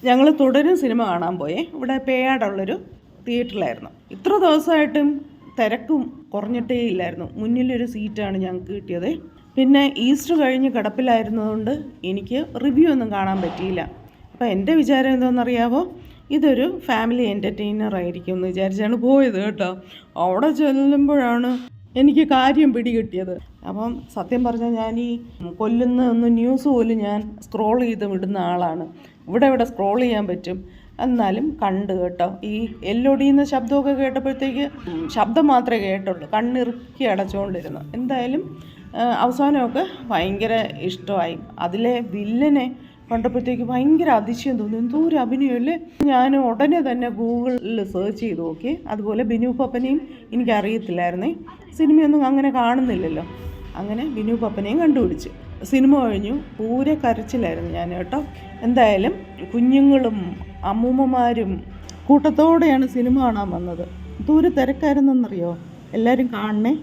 ഞങ്ങൾ തുടരും സിനിമ കാണാൻ പോയേ. ഇവിടെ പേയാടുള്ളൊരു തിയേറ്ററിലായിരുന്നു. ഇത്ര ദിവസമായിട്ടും തിരക്കും കുറഞ്ഞിട്ടേ ഇല്ലായിരുന്നു. മുന്നിലൊരു സീറ്റാണ് ഞങ്ങൾക്ക് കിട്ടിയത്. പിന്നെ ഈസ്റ്റർ കഴിഞ്ഞ് കിടപ്പിലായിരുന്നതുകൊണ്ട് എനിക്ക് റിവ്യൂ ഒന്നും കാണാൻ പറ്റിയില്ല. അപ്പോൾ എൻ്റെ വിചാരം എന്താണെന്നറിയാമോ, ഇതൊരു ഫാമിലി എൻ്റർടൈനർ ആയിരിക്കും എന്ന് വിചാരിച്ചാണ് പോയത് കേട്ടോ. അവിടെ ചെല്ലുമ്പോഴാണ് എനിക്ക് കാര്യം പിടികിട്ടിയത്. അപ്പം സത്യം പറഞ്ഞാൽ ഞാൻ ഈ കൊല്ലുന്ന ന്യൂസ് പോലും ഞാൻ സ്ക്രോൾ ചെയ്ത് വിടുന്ന ആളാണ്. ഇവിടെ സ്ക്രോൾ ചെയ്യാൻ പറ്റും. എന്നാലും കണ്ട് കേട്ടോ. ഈ എല്ലൊടിയുന്ന ശബ്ദമൊക്കെ കേട്ടപ്പോഴത്തേക്ക് ശബ്ദം മാത്രമേ കേട്ടുള്ളൂ, കണ്ണിറുക്കി അടച്ചുകൊണ്ടിരുന്നു. എന്തായാലും അവസാനമൊക്കെ ഭയങ്കര ഇഷ്ടമായി. അതിലെ വില്ലനെ കണ്ടപ്പോഴത്തേക്ക് ഭയങ്കര അതിശയം തോന്നി. എന്തോ ഒരു അഭിനയമല്ലേ. ഞാൻ ഉടനെ തന്നെ ഗൂഗിളിൽ സെർച്ച് ചെയ്ത് നോക്കി. അതുപോലെ ബിനു പപ്പനെയും എനിക്കറിയത്തില്ലായിരുന്നേ. സിനിമയൊന്നും അങ്ങനെ കാണുന്നില്ലല്ലോ. അങ്ങനെ ബിനു പപ്പനെയും കണ്ടുപിടിച്ച് സിനിമ കഴിഞ്ഞു. പൂരെ കരച്ചിലായിരുന്നു ഞാൻ കേട്ടോ. എന്തായാലും കുഞ്ഞുങ്ങളും അമ്മൂമ്മമാരും കൂട്ടത്തോടെയാണ് സിനിമ കാണാൻ വന്നത്. എന്തോ ഒരു തിരക്കായിരുന്നെന്നറിയോ. എല്ലാവരും കാണണേ.